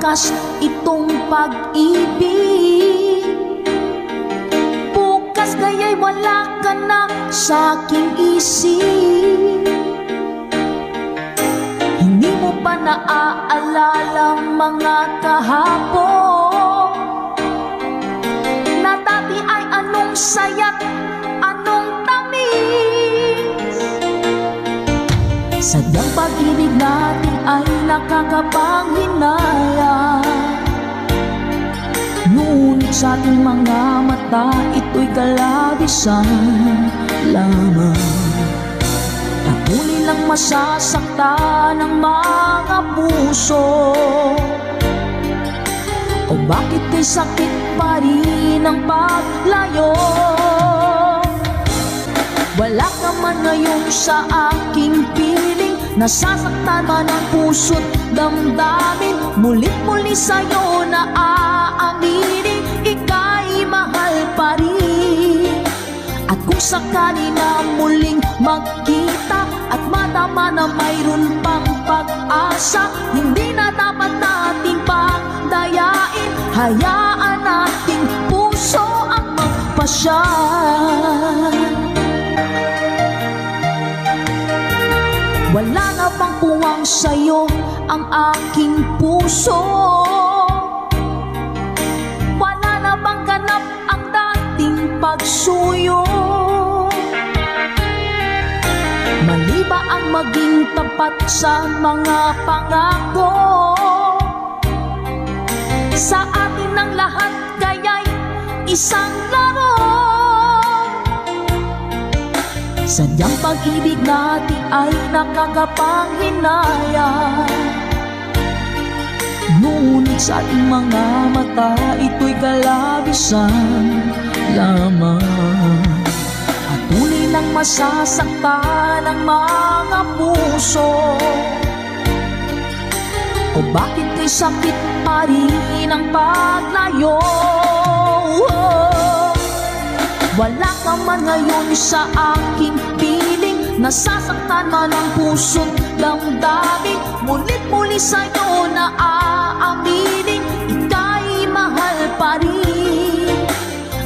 wakas itong pag-ibig. Bukas kaya'y wala ka na sa aking isip. Hindi mo pa naaalala mga kahapon na dati ay anong saya't anong tamis. Sadyang pag-ibig natin ay nakakapanghinaya, ngunit sa ating mga mata ito'y kalabisan lamang. Patuloy lang masasaktan ng mga puso. O bakit kay sakit pa rin ang paglayo? Wala ka man ngayon sa aking piling, nasasaktan man ang puso't damdamin. Mulit-muli sa'yo na aaminin, ika'y mahal pa rin. At kung sakali na muling magkita at madama na mayroon pang pag-asa, hindi na dapat nating pagdayain. Hayaan nating puso ang magpasya. Wala na bang puwang sa'yo ang aking puso? Wala na bang ganap ang dating pagsuyo? Mali ba ang maging tapat sa mga pangako? Sa atin ang lahat kaya'y isang laro. Sadyang pag-ibig natin ay nakakapanghinaya, ngunit sa ating mga mata ito'y kalabisan lamang. Patuloy lang masasaktan ang mga puso. O bakit kay sakit pa rin ang paglayo? Wala ka man ngayon sa aking piling, nasasaktan man ang puso't damdamin. Mulit-muli sa'yo na aaminin, ika'y mahal pa rin.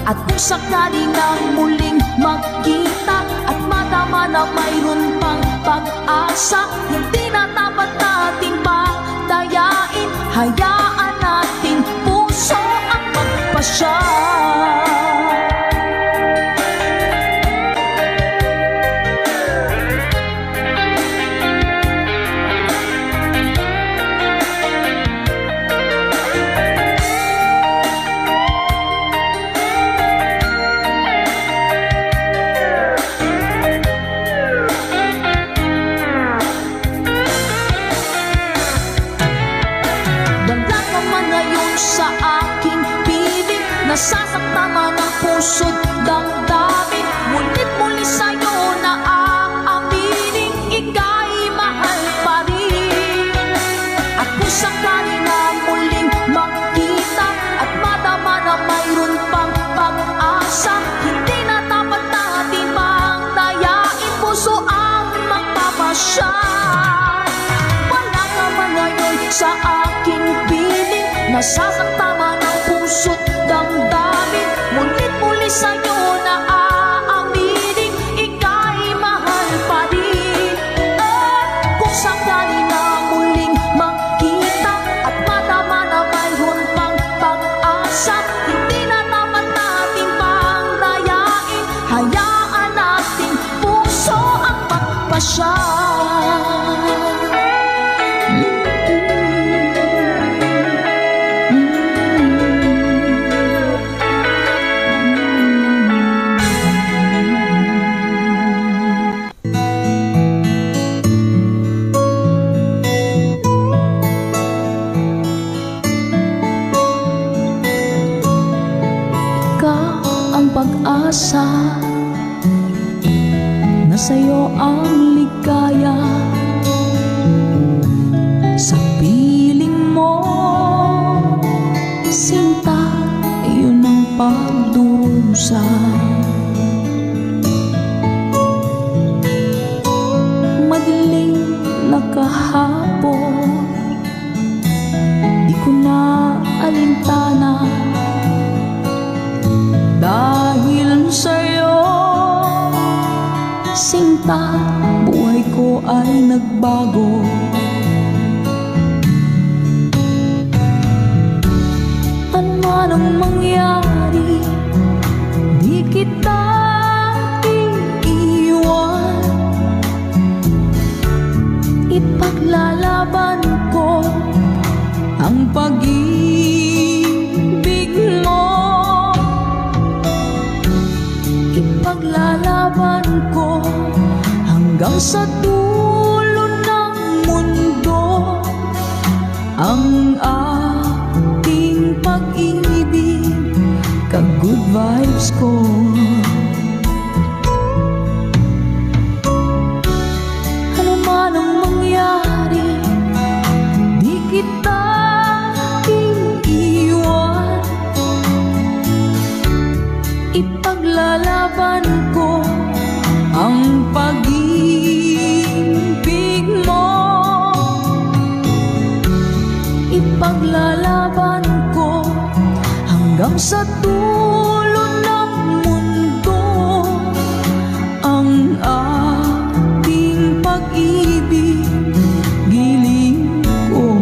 At kung sakali na muling magkita at madama na mayroon pang pag-asa, hindi na dapat nating pagdayain. Hayaan natin puso ang magpasya. Sa aking piling, nasasaktan man ang puso't damdamin. Mulit-muli sa'yo na aaminin, ika'y mahal pa rin. At kung sakali na muling magkita at madama na mayroon pang pag-asa, hindi na dapat natin pangdayain, puso ang magpapasya. Wala ka man ngayon sa aking piling, nasasaktan man ang puso't damdamin. Mulit-muli sa'yo na aaminin, ika'y mahal pa rin. At kung sakali na muling magkita at madama na mayroon pang pag-asa, hindi na dapat nating pangdayain. Hayaan nating puso ang magpasya. Pag-asa na sa'yo ang ligaya, sa piling mo sinta, yun ang pagdurusa. Madilim na kahapon, di ko na sinta, buhay ko ay nagbago. Ano man ang mangyari, di kita iiwan. Ipaglalaban ko ang pag-ibig mo. Ipaglalaban ko hanggang sa dulo ng mundo ang ating pag-ibig, ka-good vibes ko. Ano man ang mangyari, di kita iiwan. Ipaglalaban ko ang pag-ibig mo. Ipaglalaban ko hanggang sa dulo ng mundo ang ating pag-ibig, giling ko.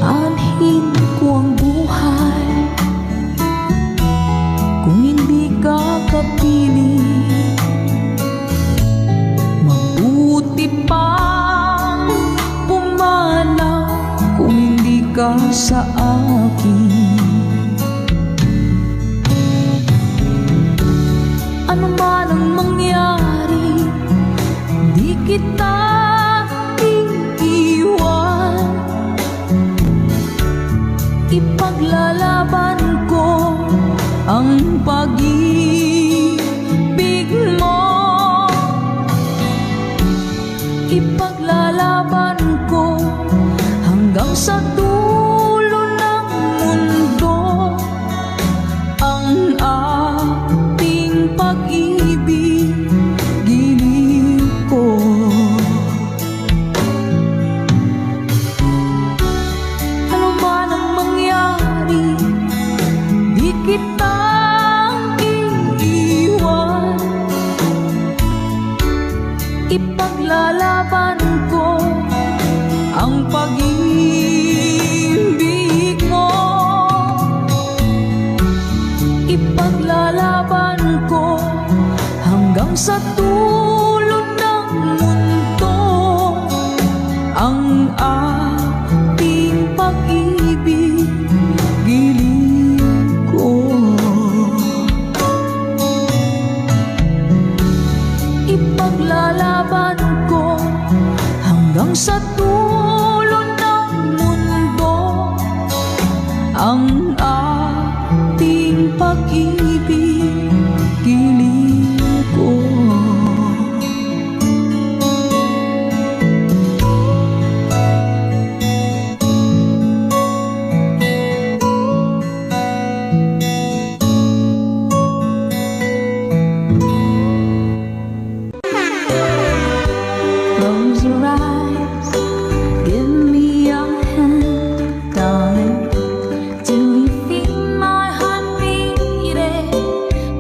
Anhin ko ang buhay kung hindi ka kapili. Mabuti pang pumanaw kung hindi ka sa akin. Ano man ang mangyari, di kita iiwan. Ipaglalaban ko ang pag-ibig mo. Ipaglalaban ko hanggang sa dulo ng mundo ang ating pag-ibig, giling ko. Ano man ang mangyari, di kita iiwan. Ipaglalaban ko ang pag-ibig mo. Ipaglalaban ko hanggang sa dulo ng mundo ang ating pag-ibig, giling ko. Ipaglalaban ko hanggang sa dulo ng mundo ang ating pag-ibig, giling ko. Close your eyes, give me your hand, darling. Do you feel my heart beating?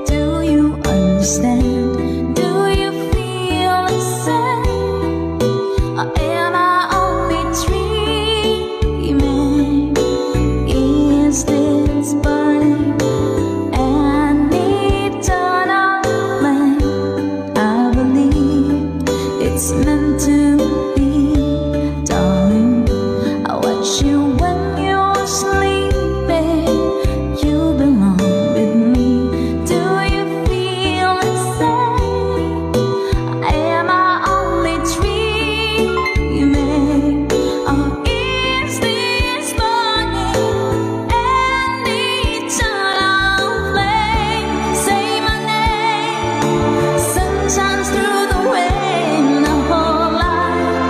Do you understand? Do you feel the same? Or am I only dreaming? Is this burning an eternal flame? I believe it's meant to be, darling. I watch you when you're sleeping. You belong with me. Do you feel the same? Am I only dreaming? Or is this burning an eternal flame? Say my name. Sun shines through the rain. The whole life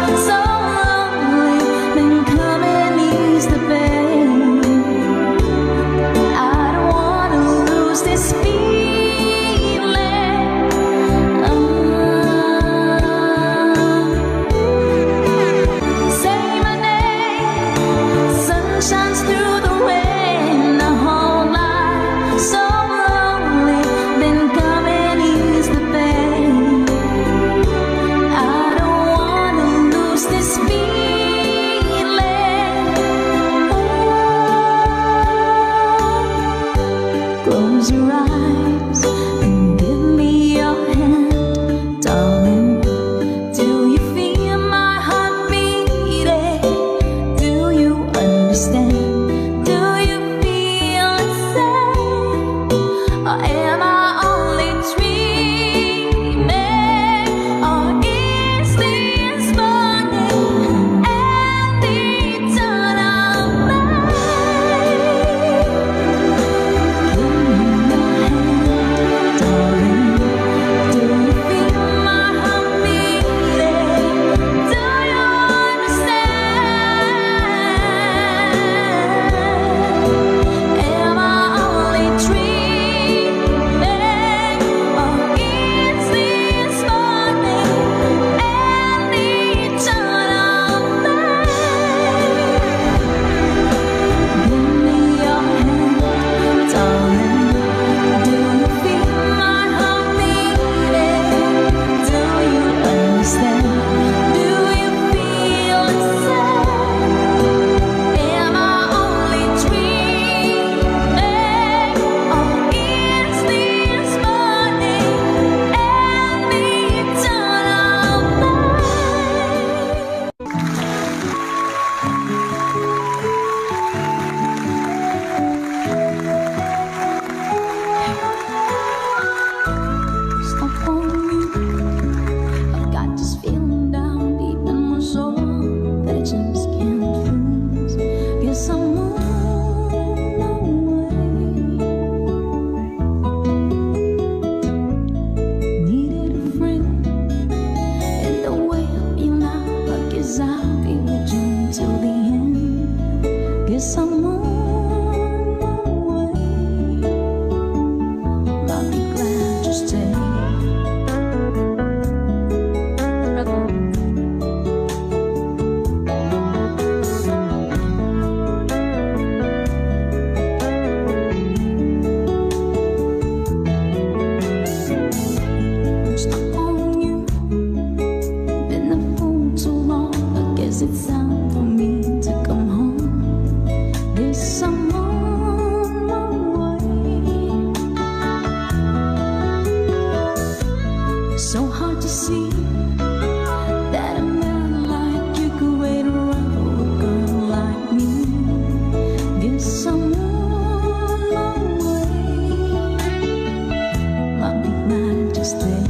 it sound for me to come home? There's someone my way. So hard to see that a man like you could wait around for a girl like me. There's someone my way. Might be glad to stay.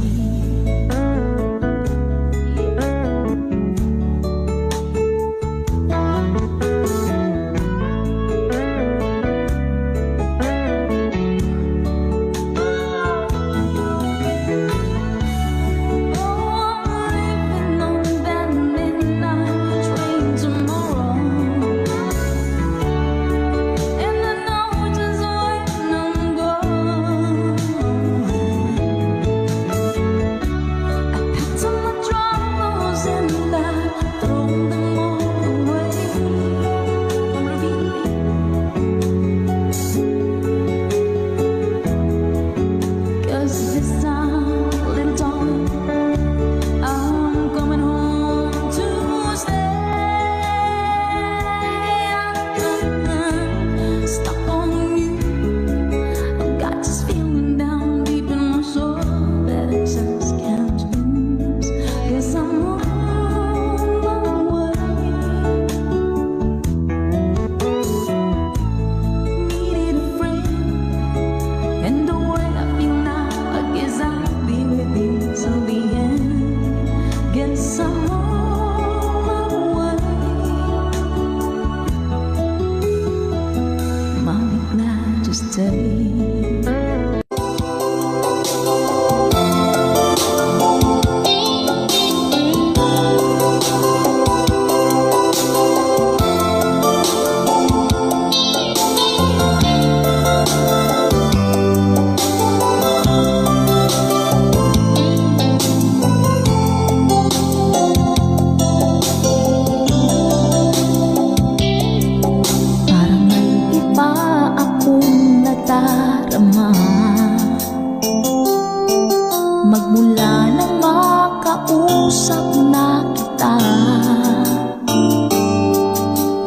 Magmula nang makausap na kita,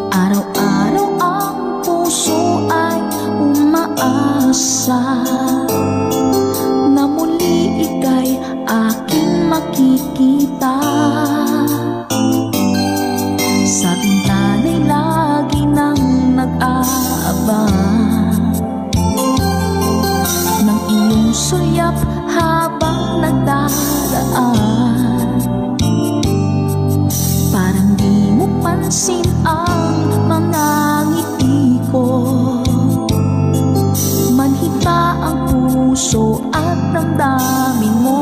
araw-araw ang puso ay umaasa na muli ika'y aking makikita. Sa bintana'y lagi nang nag-aabang ng iyong sulyap habang nagdaraan. Parang di mo pansin ang mga ngiti ko, manhita ang puso at damdamin mo.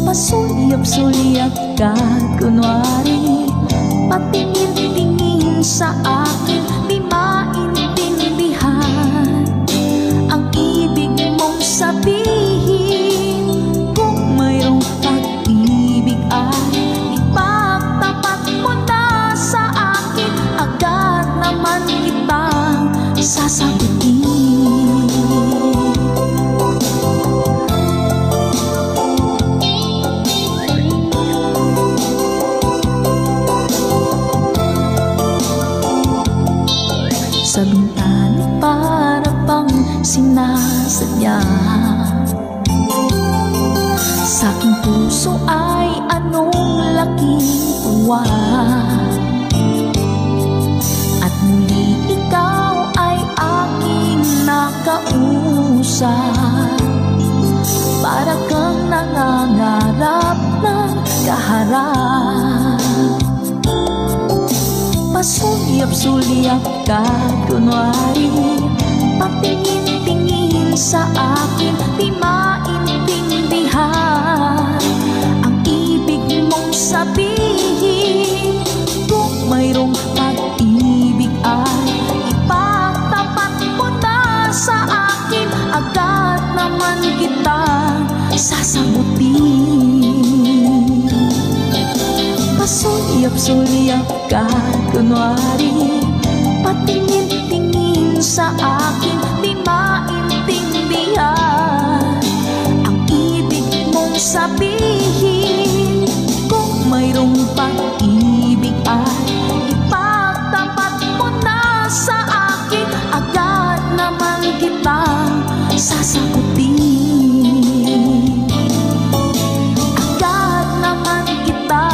Pasulyap-sulyap ka kunwari, patingin-tingin sa akin, di maintindihan ang ibig mong sabihin. Kung mayroong pag-ibig ay ipagtapat mo na sa akin, agad naman kitang sasagutin. Sa bintana para bang sinasadya, sa aking puso ay anong laking tuwa. At muli ikaw ay aking nakausap, para kang nangangarap ng kaharap. Pasulyap-sulyap ka kunwari, patingin-tingin sa akin, di maintindihan ang ibig mong sabihin. Kung mayroong pag-ibig ay ipagtapat mo na sa akin, agad naman kitang sasagutin. Pasulyap-sulyap ka kunwari, patingin-tingin sa akin, di maintindihan ang ibig mong sabihin. Kung mayroong pag-ibig ay ipagtapat mo na sa akin. Agad naman kitang sasagutin. Agad naman kita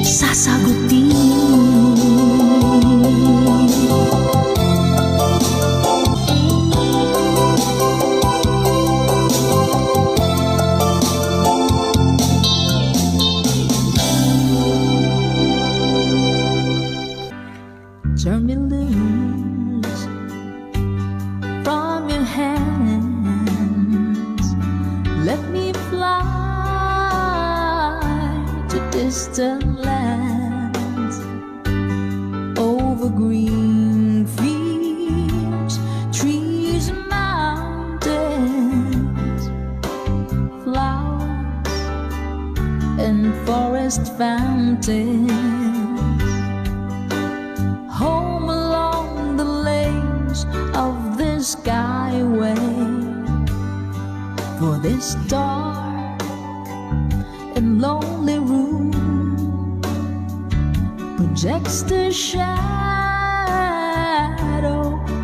sasagutin. Turn me loose from your hands. Let me fly to distant lands, over green fields, trees and mountains, flowers and forest fountains. Home along the lanes of this skyway, for this dark and lonely room projects the shadow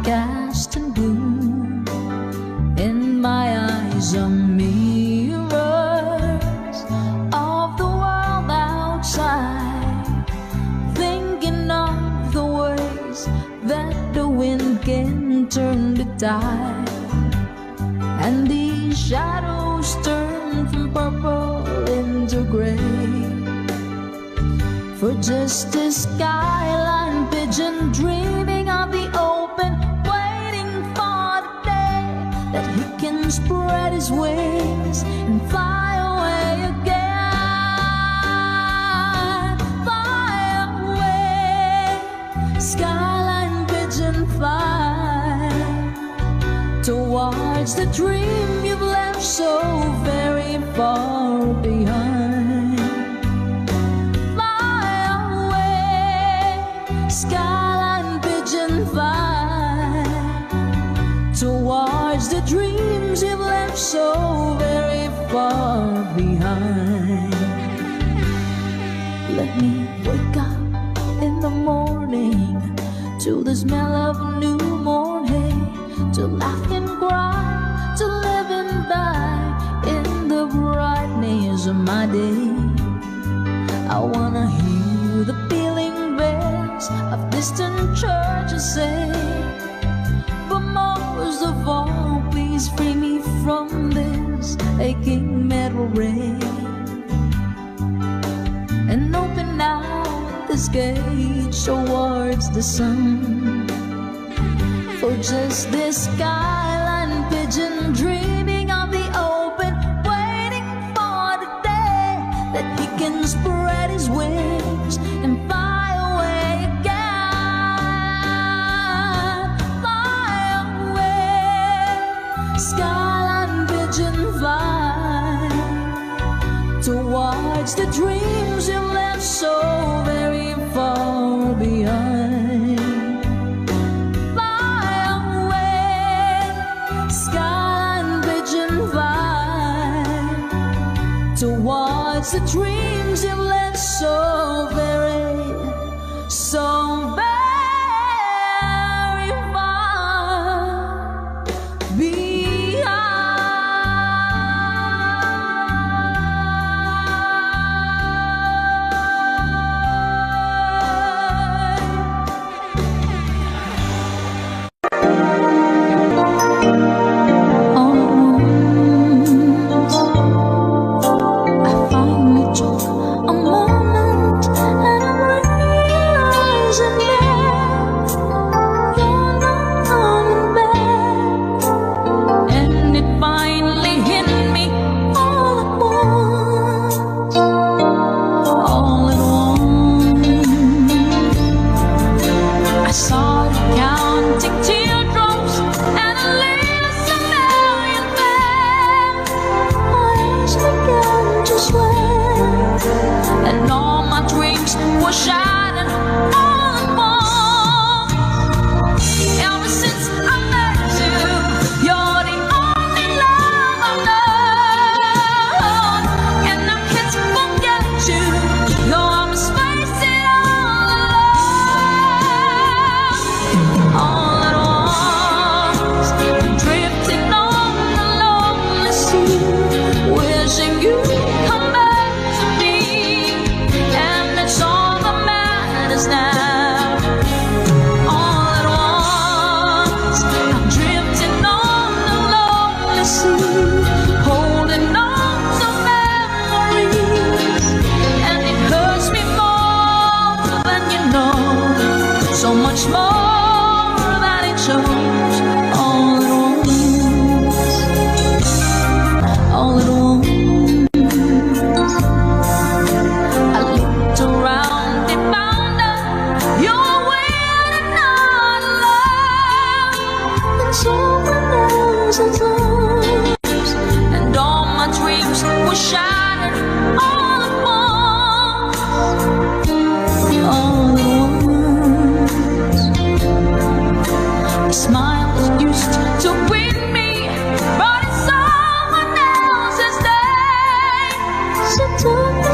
cast in gloom. In my eyes are mirrors of the world outside, thinking of the ways that the wind can turn the tide, and these shadows turn from purple into gray. For just a skyline pigeon dreaming of the open, waiting for the day that he can spread his wings and fly away again. Fly away, skyline pigeon, fly towards the dream you've left so very far behind. Fly away, skyline pigeon, fly towards the dreams you've left so very far behind. Let me wake up in the morning to the smell of new morning, to laugh and cry, to live and die in the brightness of my day. I wanna hear the pealing bells of distant churches say, but most of all, please free me from this aching metal ray, and open now this gate towards the sun. For just this skyline pigeon dreaming of the open, waiting for the day that he can spread his wings and fly away again. Fly away, skyline pigeon, fly towards the dreams you left so very far behind. Towards the dreams you've left so very, so very far behind.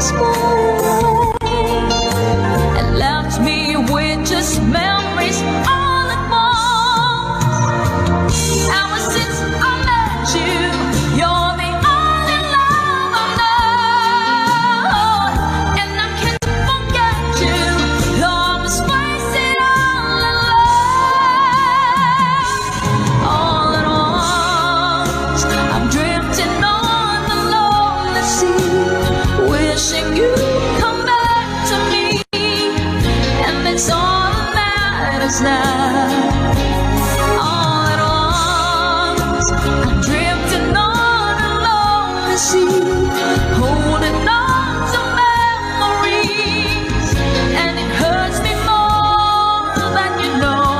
once more and left me with just memories all at once. Ever since I met you, you're the only love I know, and I can't forget you. Love is wasted all alone. All at once, I'm drifting on the lonely sea, wishing you'd come back to me, and it's all that matters now. All at once, I'm drifting on a lonely sea, holding on to memories, and it hurts me more than you know,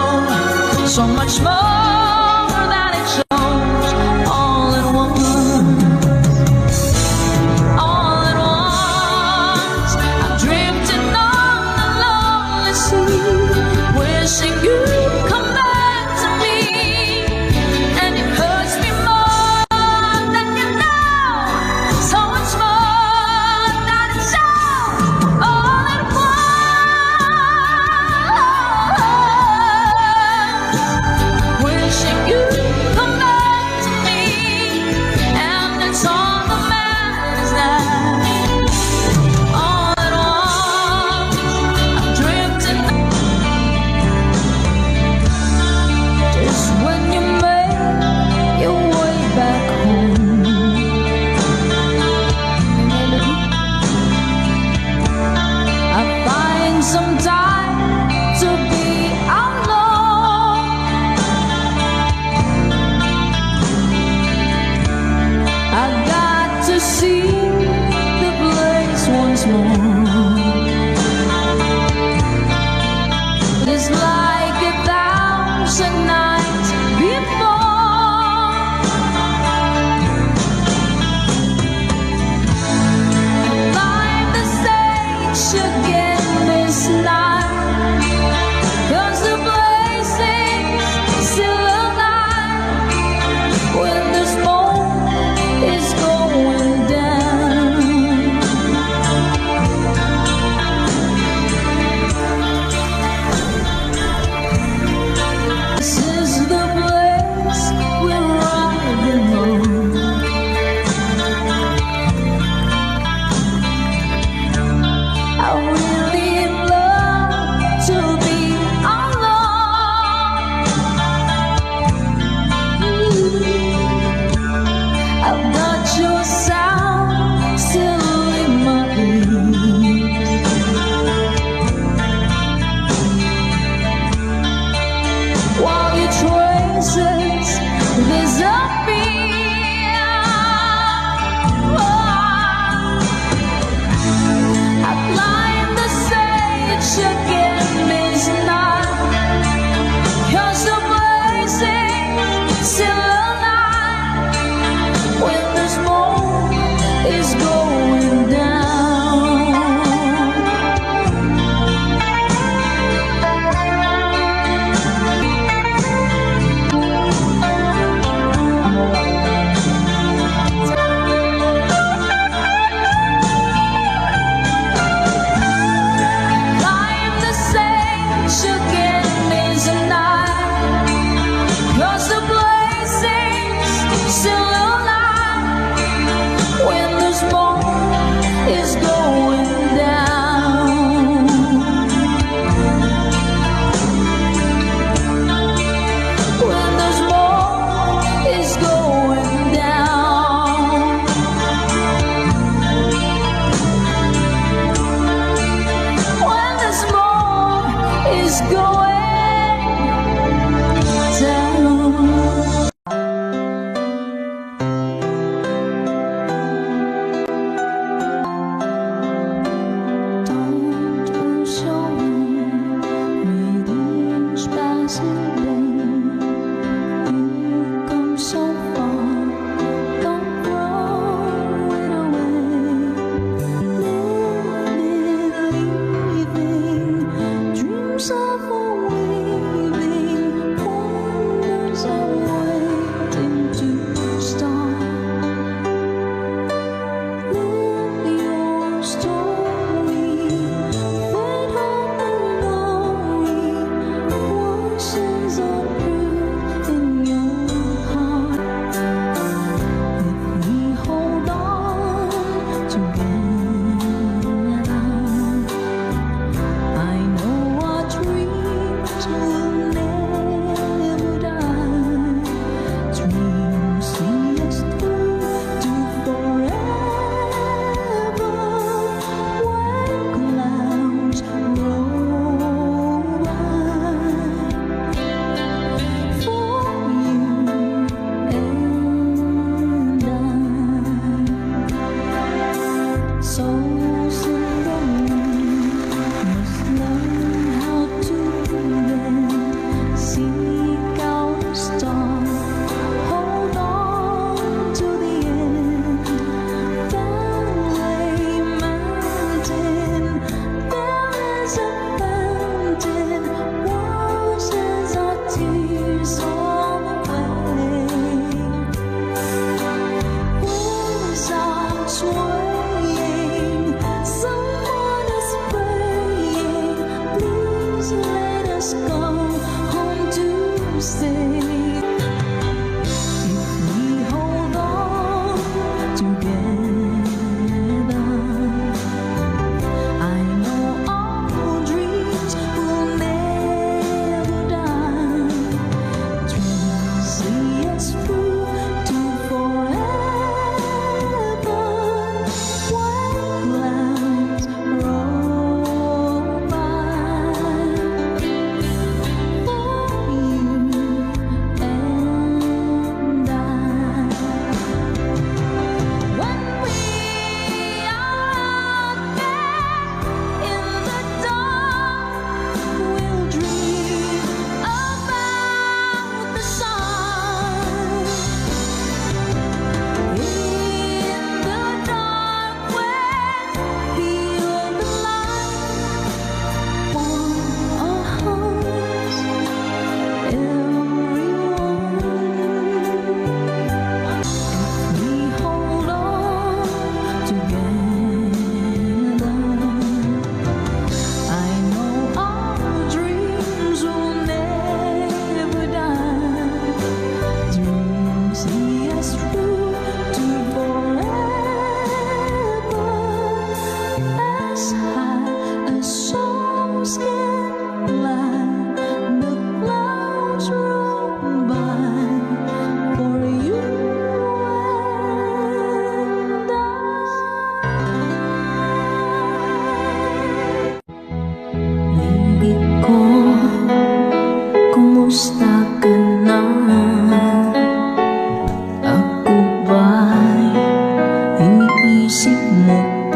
so much more than it shows. All at once, all at once, I'm drifting on the lonely sea, wishing you'd come back to me, and it hurts me more than you know, so much more than it shows. All at once, wishing you'd come back to me, and that's all that matters now. All at once, I'm drifting. Just when you made your way back home, I find some time to be alone. I got to see the place once more. It's like 1,000 nights before. Climb the stage again this night, 'cause the place is still alive when the smoke is going down. This is the place where I belong. I really love to be alone. I've got your sound still in my ears, while your traces disappear. I climb the stage again this night, 'cause the place is still alive when the smoke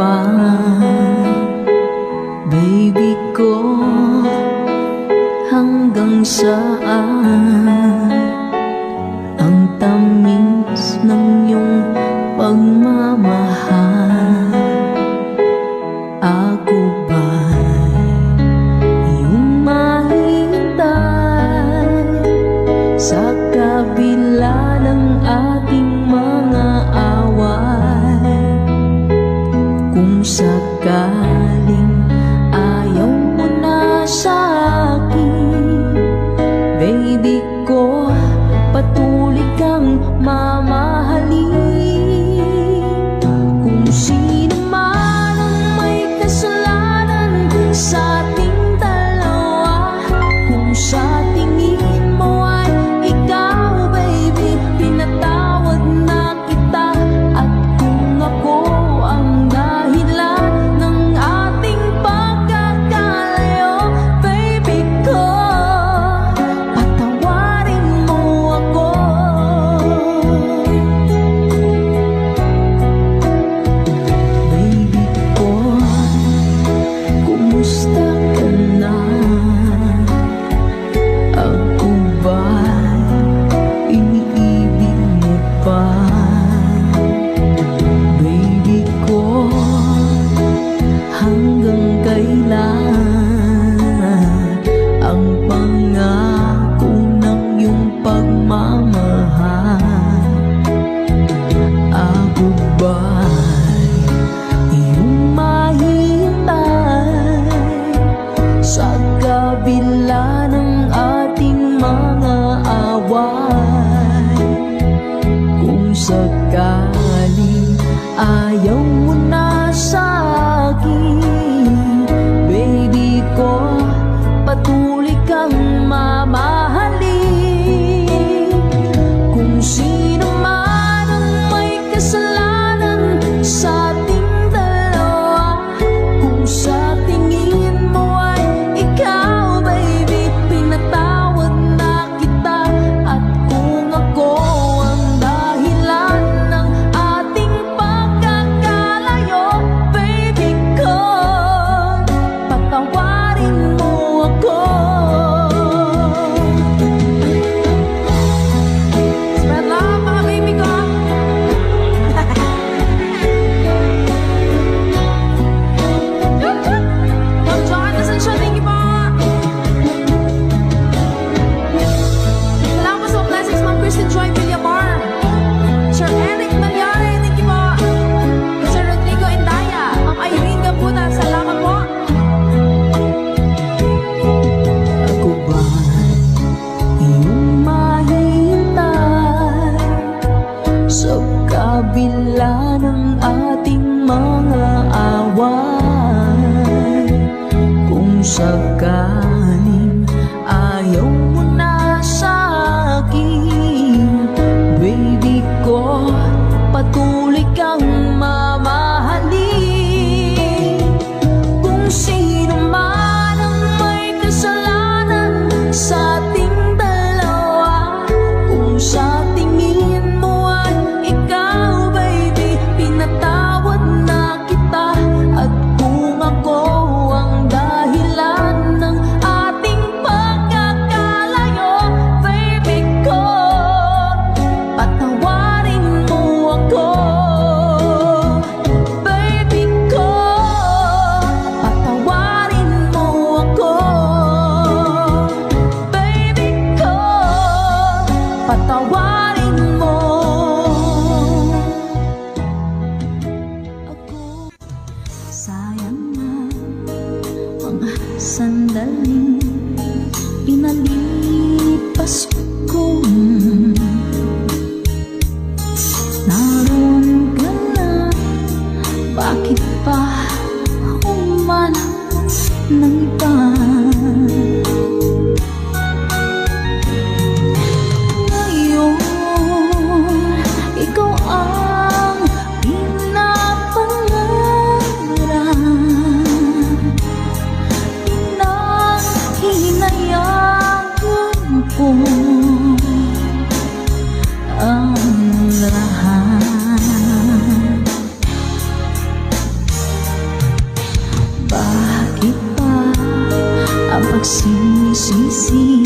pa. Baby ko, hanggang saan ang tamis ng iyong pagmamahal? Ako ba'y iyong mahintay sa kabila ng ating mga away? Kung sakaling ayaw mo na sa akin, baby ko, patuloy kang mamahalin. Kung sino man ang may kasalanan sa ating dalawa, kung sa tingin mo ay ikaw, baby, pinatawad na kita. At kung ako ang dahilan ng ating pagkakalayo, baby ko, patawarin mo ako. Baby ko, kumusta ka na? Ako ba'y iniibig mo pa? Baby ko, hanggang kailan ang pangako ng iyong pagmamahal? Ako ba'y iyong mahintay sa kabila ng ating mga away? Kung sakaling ayaw mo na sa akin, baby ko, patuloy kang mamahalin. Kung sino man ang may kasalanan sa ating dalawa, kung sa tingin mo ay ikaw, baby, pinatawad na kita. At kung ako ang dahilan ng ating pagkakalayo, baby ko, patawarin mo ako. Spread love, mga baby ko. Ma'am Joanna Sancho, thank you po. Salamat po sa blessings, Ma'am Kristen Joy Villabar. Sir Eric Malyari, thank you po. Sir Rodrigo Indaya, Ma'am Irene Gambuta, salamat po. Ako ba'y iyong mahintay sa kabila ng ating mga away? Kung sakaling ayaw mo na sa akin, baby ko, patuloy kang mamahalin. Kung sino man ang may kasalanan sa ating dalawa, kung sa tingin mo ay ikaw, baby, pinatawad na kita. At kung ako ang dahilan ng ating pagkakalayo, baby ko, patawarin mo ako. Baby ko, patawarin mo ako. Baby ko, patawarin mo ako. Sayang na mga sandaling pinalipas ko. Naroon ka na, bakit pa humanap ng iba? Ngayon, ikaw ang pinapangarap. pagsinisisi,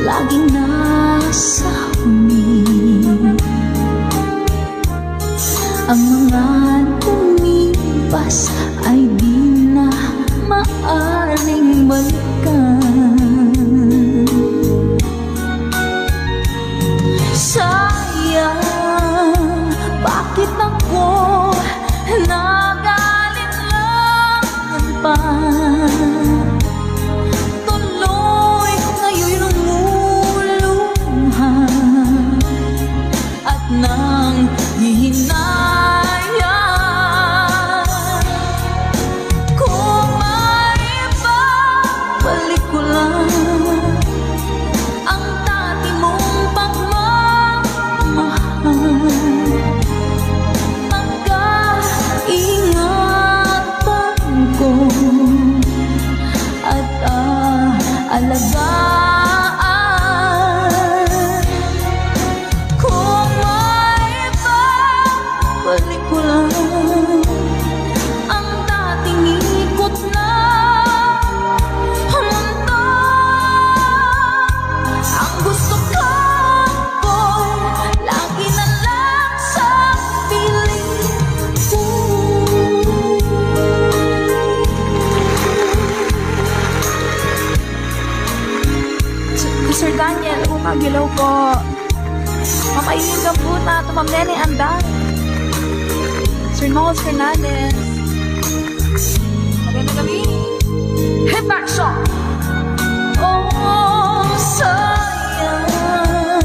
laging nasa huli. Ang mga lumipas ay di na maaring balikan. Sayang, bakit ako nag-alinlangan pa? Tuloy ngayon lumuluhan at nang hihinayang. Kung may ibabalik ko lang ang dati mong pagmamahal, pagkaingatan ko at alagaan. Kung may ibabalik ko lang ang dating ikot na mundo, ang gusto ko lagi na lang sa piling ko. Sir Daniel, kagilaw po. Mamailin ka po na ito, Ma'am Nene, andan. Sir Knowles Fernandez. Magandang gabi. Hit back shot! Oh, sayang,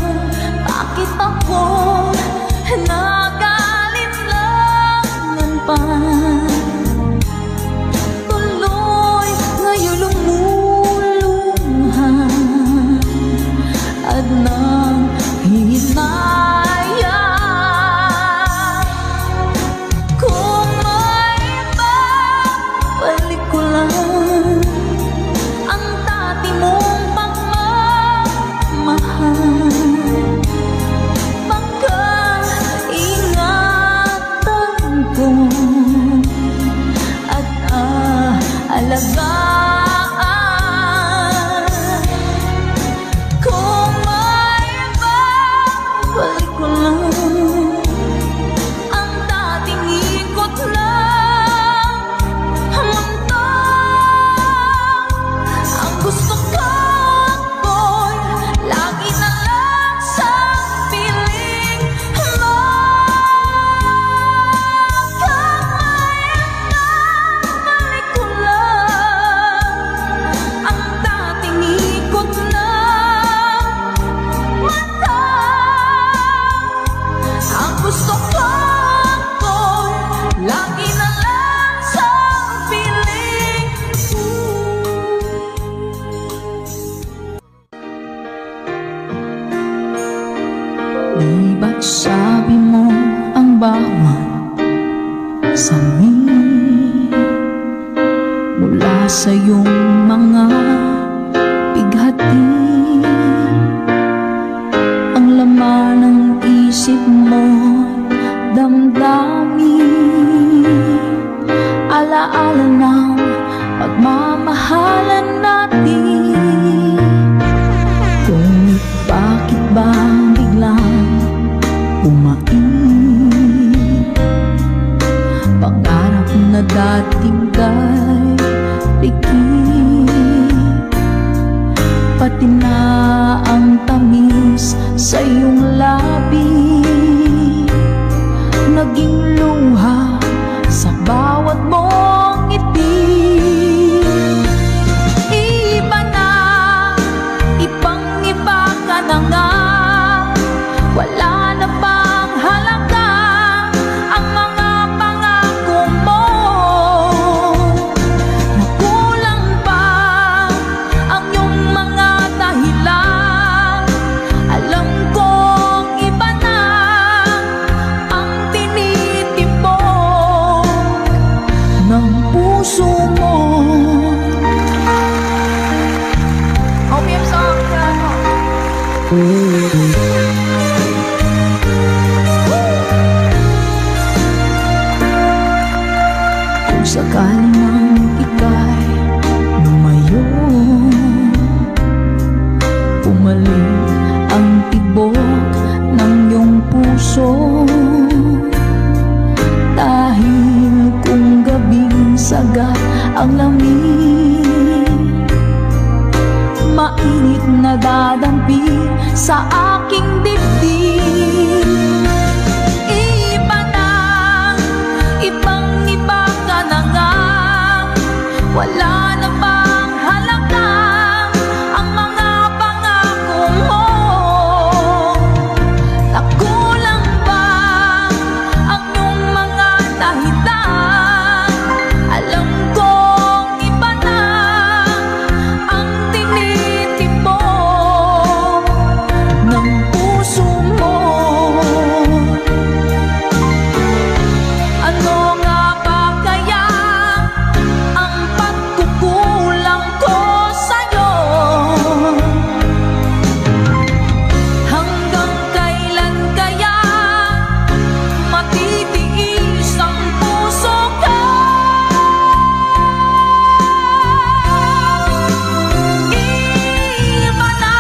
bakit ako nag-alinlangan pa? Tuloy ngayon lumuluhan at nang hinayang. Kung may ibabalik ko lang ang dati mong pagmamahal, pagkaingatan ko at alagaan. Kung may ibabalik ko lang ang dating ikot lang mundo, ang gusto ko lagi na lang sa piling mo. Kamay ko lang ang dating ikot lang mata, ang gusto ko lagi na lang sa piling ko. Di ba't sabi mo ang bawat samin mula sa iyong mga bighati, ang laman ng isip mo, damdamin, alaala ng pagmamahalan natin. Kung bakit ba biglang umain, pangarap na dating kay pikit, pati na ang tamis sa iyong labi naging luha sa bawat mong ngiti. Iba na, ibang-iba ka na nga, wala na bang halaga ang mga pangako mo? Nakulang pa ang iyong mga dahilan, alam kong Dahil kung gabing sagat ang lamig, mainit na dadampi sa aking dibdib. Iba na, ibang-iba ka na nga, wala na bang halaga ang mga pangako mo? Nakulang ba ang iyong mga dahilan? Alam kong iba na ang tinitipon ng puso mo. Ano nga ba kaya ang pagkukulang ko sa'yo? Hanggang kailan kaya matitiis ang puso ko? Iba na,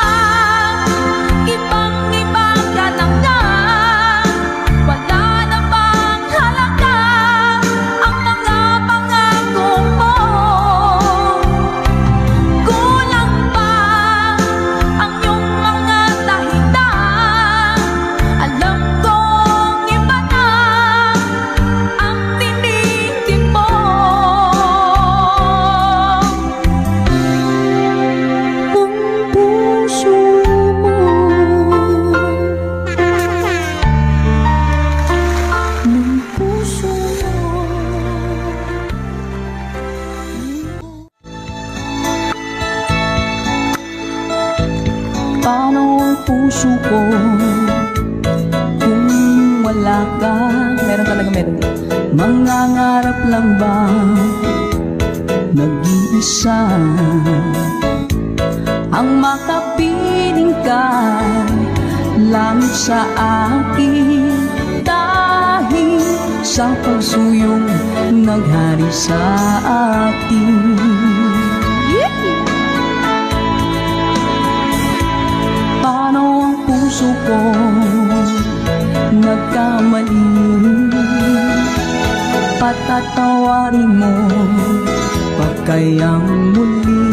ibang-iba ka na nga, wala na bang halaga ang mga pangako mo? Kulang ba ang iyong mga dahilan? Alam kong iba na ang tinitipon ng puso mo. Ng puso mo. Paano ang puso ko kung wala ka? Meron talaga meron. Mangangarap lang ba nag-iisa ang makapiling ka langit sa akin? Dahil sa pagsuyong naghari sa atin. Paano ang puso ko nagkamali? Patatawarin mo pagkayang muli.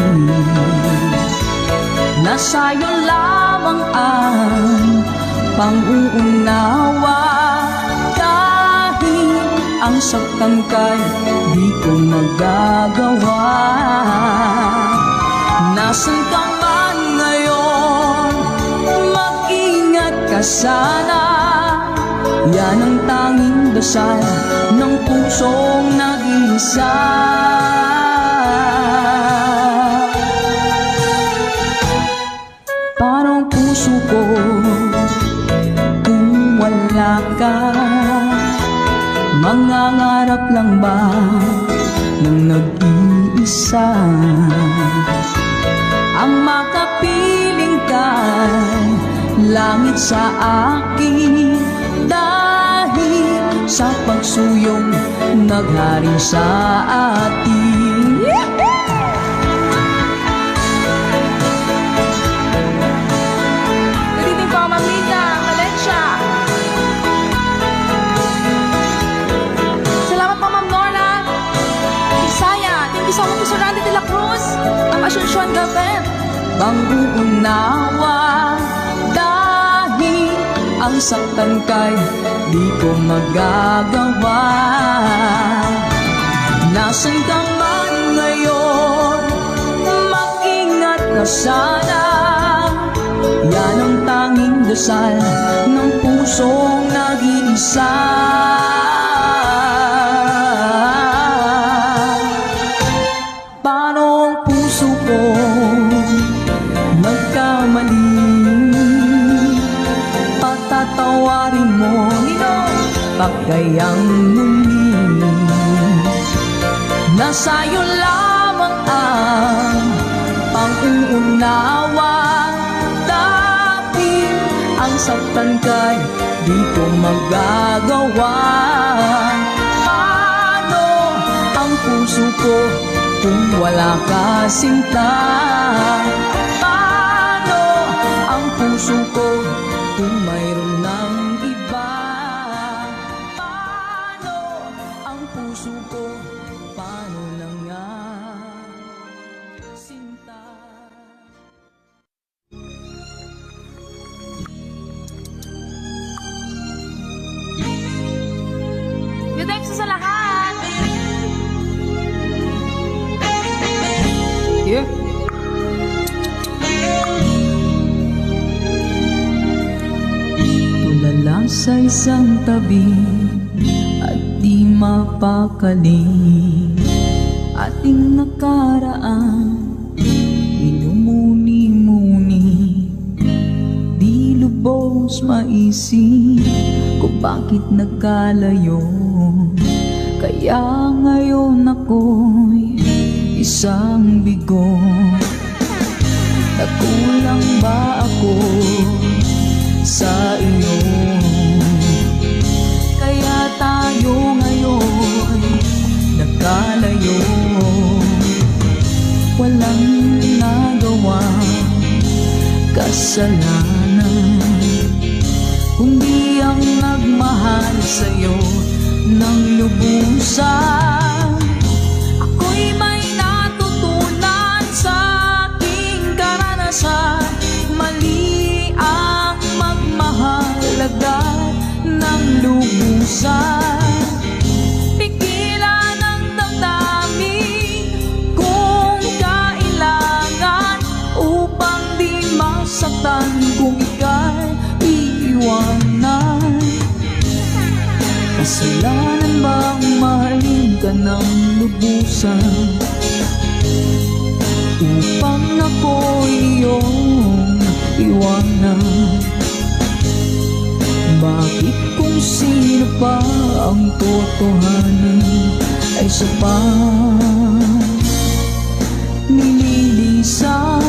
Nasa'yo lamang ang pang-uunawa, kahit ang saktan ka'y di ko magagawa. Nasaan ka man ngayon, mag-ingat ka sana. Yan ang tanging dasal ng pusong nag-iisa. Parang puso ko kung wala ka, mangangarap lang ba ng nag-iisa ang makapiling kay langit sa akin? Dahil sa pagsuyong naghari sa atin. Good evening po, Ma'am Lita Valencia. Salamat po, Ma'am Norna Isaya. Thank you so much po, Sir Randy de la Cruz. Ma'am Asuncion Gaben. Pang-uunawa, dahil ang saktan kay di ko magagawa. Nasaan ka man ngayon, mag-ingat ka sana. Yan ang tanging dasal ng pusong nag-iisa. Paano ang puso ko nagkamali? Patatawarin mo nino pagkayang muli. Nasa'yo lamang ang pang-uunawa, dahil ang saktan kay di ko magagawa. Paano ang puso ko kung wala ka, sinta? Paano ang puso ko kung mayroon ng iba? Paano puso ko, paano na nga, sinta? Good times sa lahat! Yeah. Tulala sa isang tabi at di mapakali, ating nakaraan minumuni-muni, di lubos maisip kung bakit nagkalayo. Kaya ngayon ako'y isang bigo. Nagkulang ba ako sa iyo? Kaya tayo ngayon nagkalayo. Walang nagawa kasalanan, kundi ang nagmahal sa'yo ng lubusan. Ako'y may natutunan sa aking karanasan. Mali ang magmahal agad ng lubusan. Pigilan ang damdamin kung kailangan, upang di masaktan kung ika'y iiwanan. Kasalanan bang mahalin ka ng lubusan, upang ako'y iyong iwanan? Bakit kung sino pa ang totohanan ay siya pa nililisan?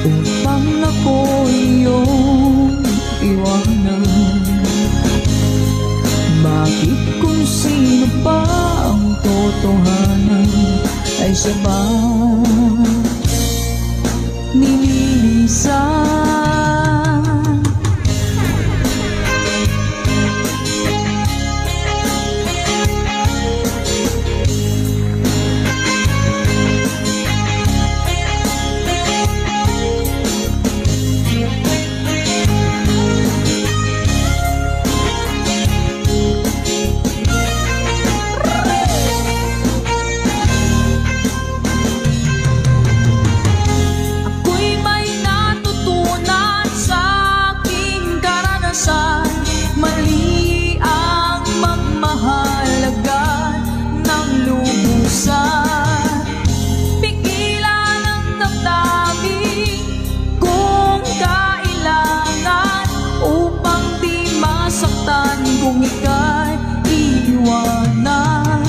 Upang ako'y iyong iwanan. Bakit kung sino pa ang totohanan ay siya ba nililisan? Pigilan ang damdamin kung kailangan, upang di masaktan kung ika'y iiwanan.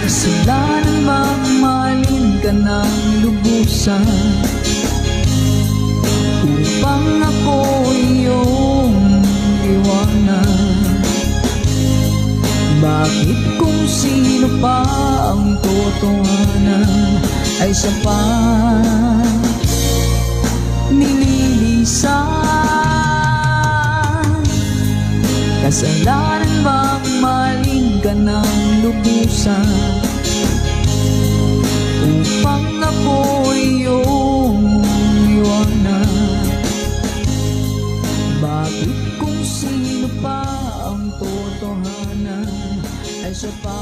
Kasalanan bang mahalin ka ng lubusan, upang ako'y iyong iwanan? Bakit kung sino pa ang totohanan ay siya pa nililisan? Kasalanan bang mahalin ka ng lubusan, upang ako'y iyong iwanan? Bakit kung sino pa ang totohanan ay siya pa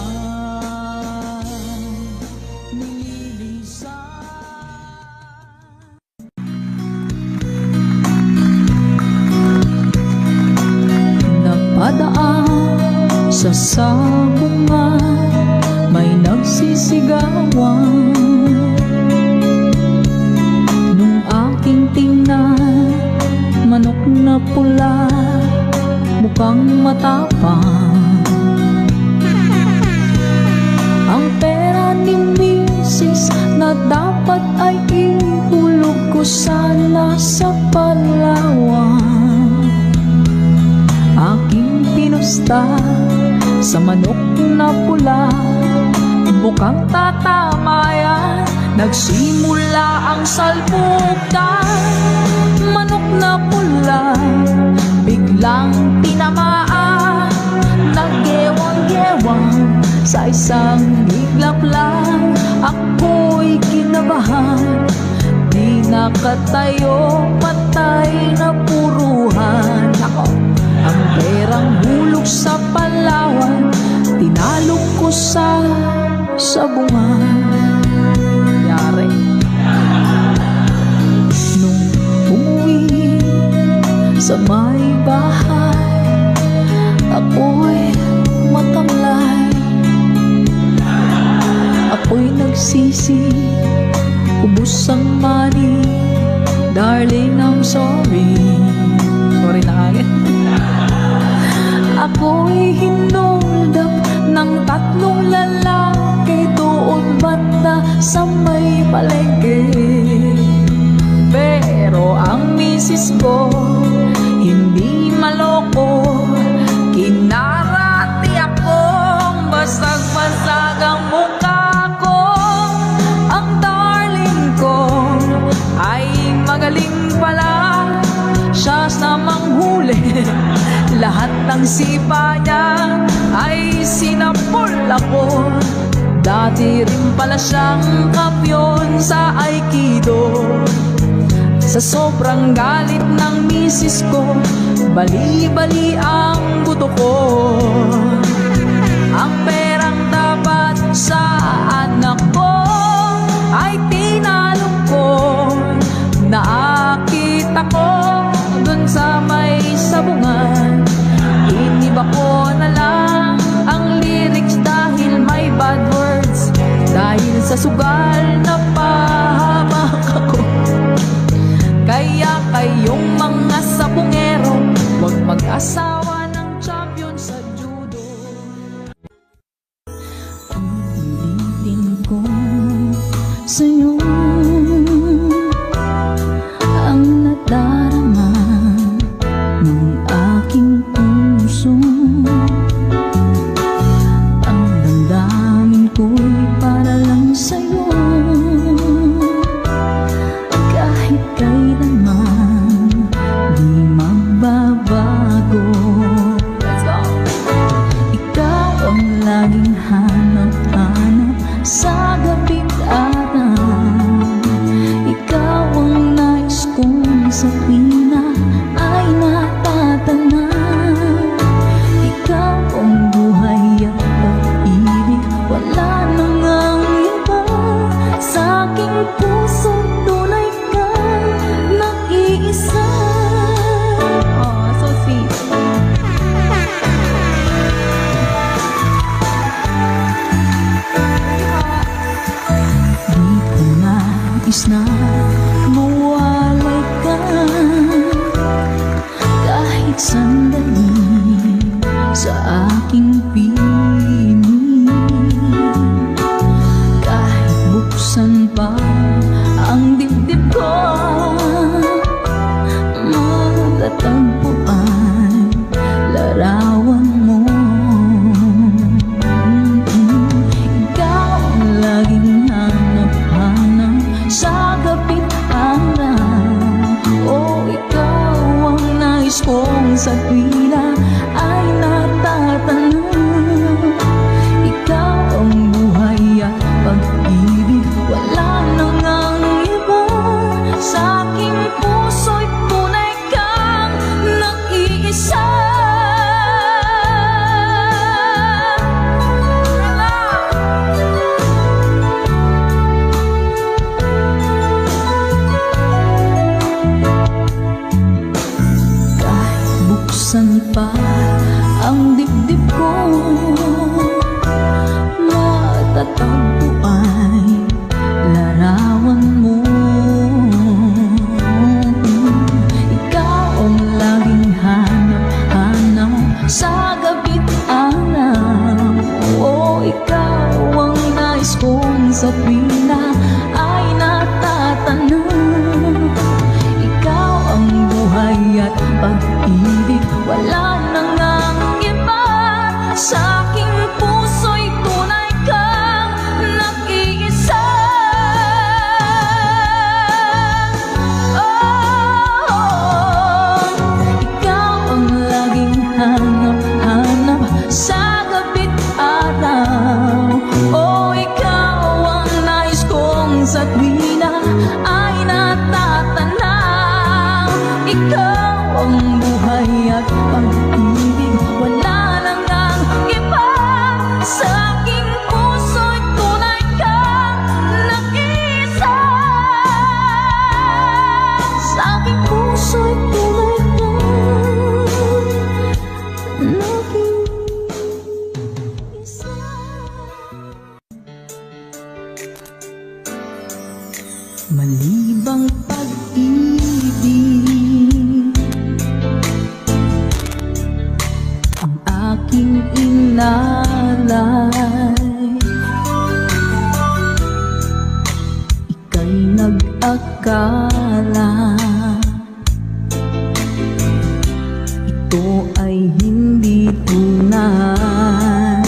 nililisan? Napadaan sa sabungan, may nagsisigawan. Nung aking tingnan, manok na pula, mukhang matapang. Ang pera ni Mrs. na dapat ay ihulog ko sana sa Palawan. Aking pinusta sa manok na pula, mukhang tatama yan Nagsimula ang salpukan, manok na pula, biglang tinamaan, naggewang-gewang sa isang iglap lang. Ako'y kinabahan, di nakatayo, patay na puruhan. Ako, ang perang hulog sa Palawan, tinalog ko sa sabungan. Yari. Nung umuwi sa may bahay, ako'y matamlay. Ako'y nagsisi, ubos ang money. Darling, I'm sorry. Sorry na agad. Ako'y hinuldak ng 3 lalaki doon banda sa may palengke. Pero ang misis ko hindi maloko, kinarati akong basag-basag ang mukha ko. Ang darling ko ay magaling pala, siya sa manghuli. Lahat ng sipa niya ay sinapol ako. Dati rin pala siyang kampiyon sa Aikido. Sa sobrang galit ng misis ko, bali-bali ang buto ko. Ang perang dapat sa anak ko ay tinalog ko. Nakita ko dun sa may sabungan, iniba ko na lang ang lyrics dahil may bad words. Dahil sa sugal na pahamak ako. Kaya kayong mga sabungero, huwag mag-asawa ng champion sa judo. Ulitin ko sa'yo ang nadarama ng aking puso. Ang damdamin ko'y para lang sa'yo. Kahit kailanman di magbabago. Let's go! Ikaw ang laging hanap-hanap sa gabi't araw. Ikaw ang nais kong sa tuwina ay natatanaw. Ikaw ang buhay at pag-ibig, wala nang ang iba. Sa aking puso tunay kang nag-iisa. Oh, so sweet. Di ko nais na mawalay ka kahit sandali sa aking piling. Kahit buksan pa ang dibdib ko, matatagpuan larawan mo. Ikaw ang laging hanap-hanap sa gabi't araw. Oh, ikaw ang nais kong sa tuwila ay natatanaw. Ikaw ang buhay at pag-ibig, wala nang ang iba. Sa aking puso'y tunay kang nag-iisa. Kahit buksan bang pag-ibig ang aking inalay? Ika'y nag-akala ito ay hindi tunay.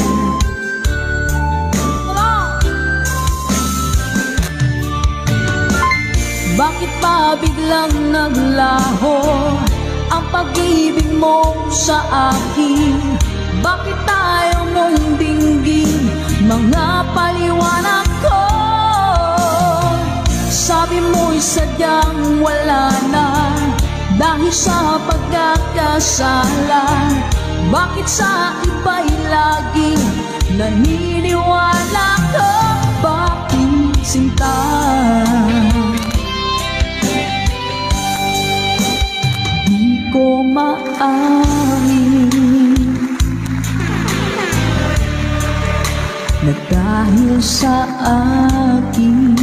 Bakit pa biglang naglaho ang pag-ibig mo sa akin? Bakit tayo mong dinggin mga paliwanag ko? Sabi mo'y sadyang wala na dahil sa pagkakasala. Bakit sa iba'y laging naniniwala ka? Bakit sinta? Di ko maamin na dahil sa akin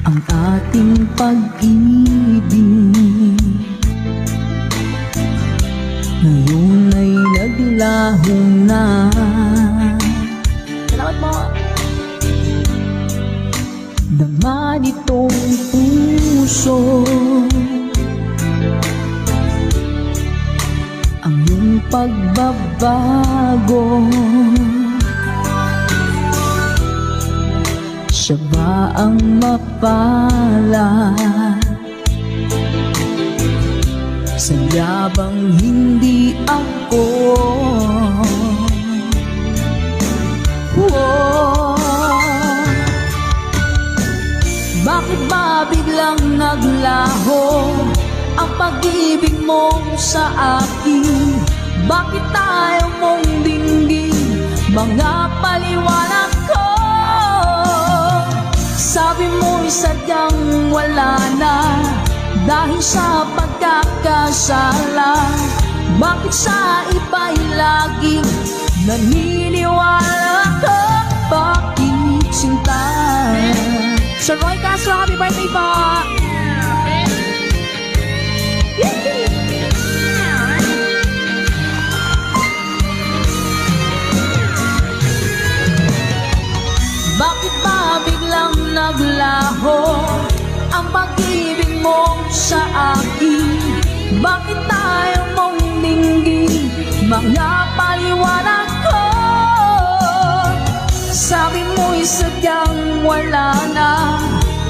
ang ating pag-ibig ngayon ay naglaho na. Salamat po. Dama nitong puso ang iyong pagbabago. Siya ba ang mapala? Sadya bang hindi ako? Bakit ba biglang naglaho ang pag-ibig mo sa akin? Bakit tayo mong dinggin mga paliwanag ko? Sabi mo'y sadyang wala na dahil sa pagkakasala. Bakit sa iba'y laging naniniwala ka? Bakit sinta? Sir Roy Castro, happy birthday po! Bakit ba biglang naglaho ang pag-ibig mo sa akin? Bakit tayo mong dinggin mga paliwanag ko? Sabi mo'y sadyang wala na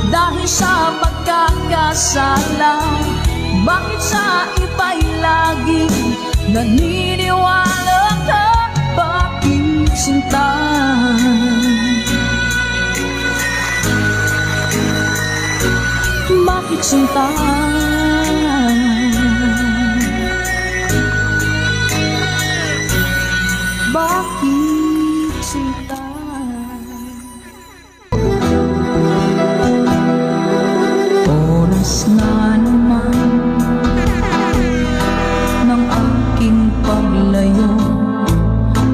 dahil sa pagkakasala. Bakit sa iba'y laging naniniwala ka? Bakit sinta? Bakit sinta? Bakit sinta? Oras na naman ng aking paglayo,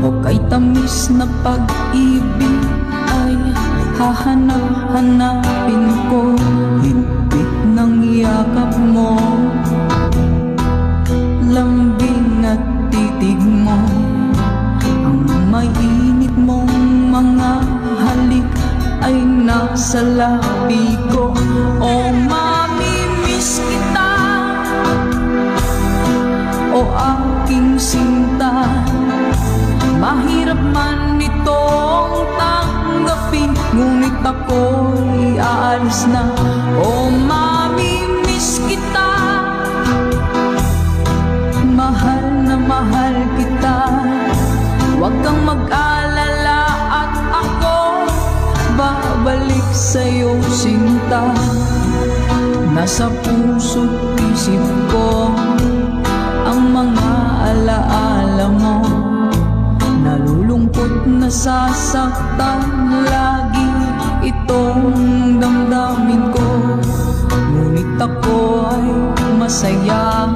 o kay tamis na pag-ibig ay hahanap-hanapin ko. Higpit ng yakap mo, lambing at titig mo, ang mainit mong mga halik ay nasa labi ko. O mamimiss kita, o aking sinta, mahirap man itong tanggapin, ngunit ako'y aalis na. O mamimiss kita, mahal na mahal kita, huwag kang mag-alala at ako babalik sa'yo sinta. Nasa puso't isip ko ang mga alaala mo, nalulungkot, nasasaktan lagi itong damdamin ko. Ngunit ako ay masaya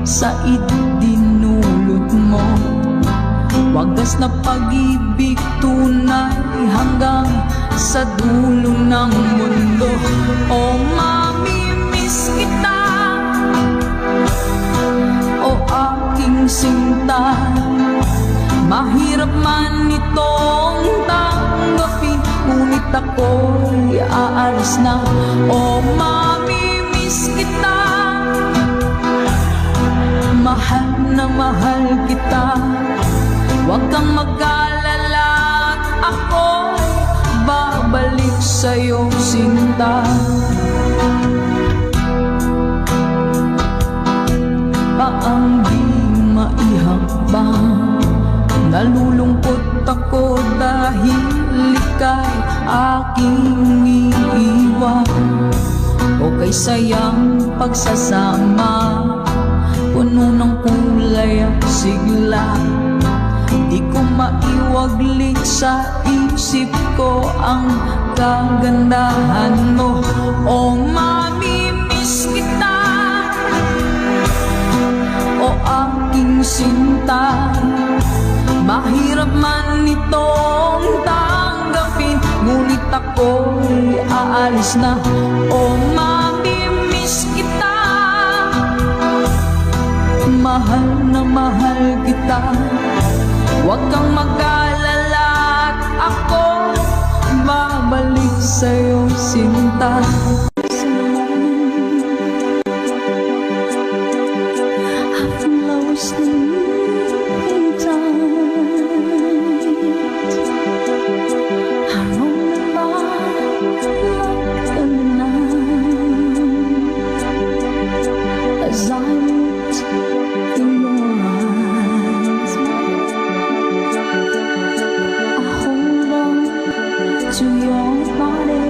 sa idinulot mo, wagas na pag-ibig tunay hanggang sa dulo ng mundo. O mamimiss kita, o aking sinta. Mahirap man itong tanggapin, ngunit ako'y aalis na. O mamimiss kita, mahal na mahal kita. Huwag kang mag-alala at ako'y babalik sa'yo, sinta. Paang di maihakbang, nalulungkot ako dahil ika'y aking iiwan. O kay sayang pagsasama, puno ng kulay at sigla. Di ko maiwaglit sa isip ko ang kagandahan mo. O mamimiss kita, o aking sinta. Mahirap man itong tanggapin, ngunit ako'y aalis na. O mamimiss kita, mahal na mahal kita. Huwag kang mag-alala at ako babalik sa'yo, sinta. I've lost the moving tide. I roll by like the night as I looked in your eyes. I hold on to your body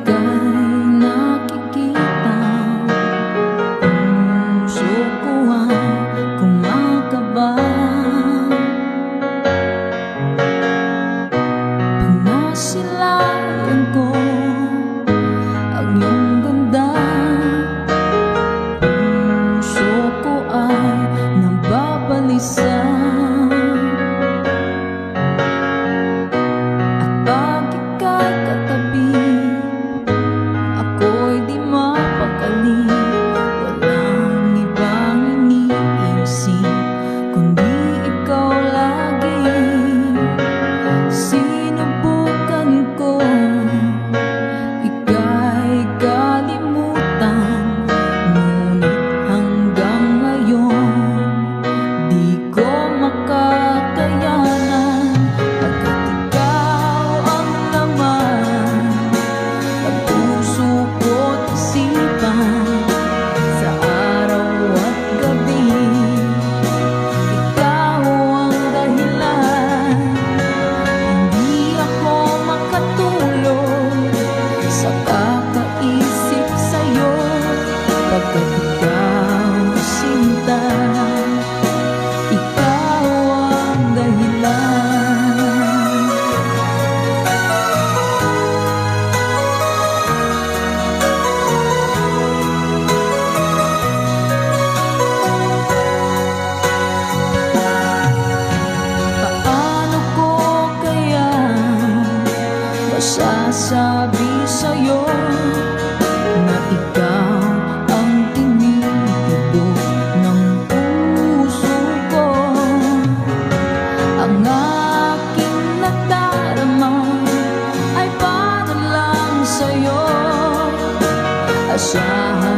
ika'y nakikita, puso ko ay kumakaba. Pag nasilayan ko ang iyong ganda, puso ko ay nababalisa. At pag ika'y katabi, ako'y di mapakali. Walang ibang iniisip kundi ikaw lagi. Sinubukan ko ika'y kalimutan, ngunit hanggang ngayon di ko makakayanan. Pagkat ikaw ang laman ng puso ko't isipan, sa araw at gabi ikaw ang dahilan. Hindi ako makatulog sa kakaisip sa'yo, pagkat ikaw sinta, ikaw ang dahilan. Paano ko kaya masasabi sa'yo na ikaw ang tinitibok ng puso ko? Ang aking nadarama ay para lang sa'yo. Asahan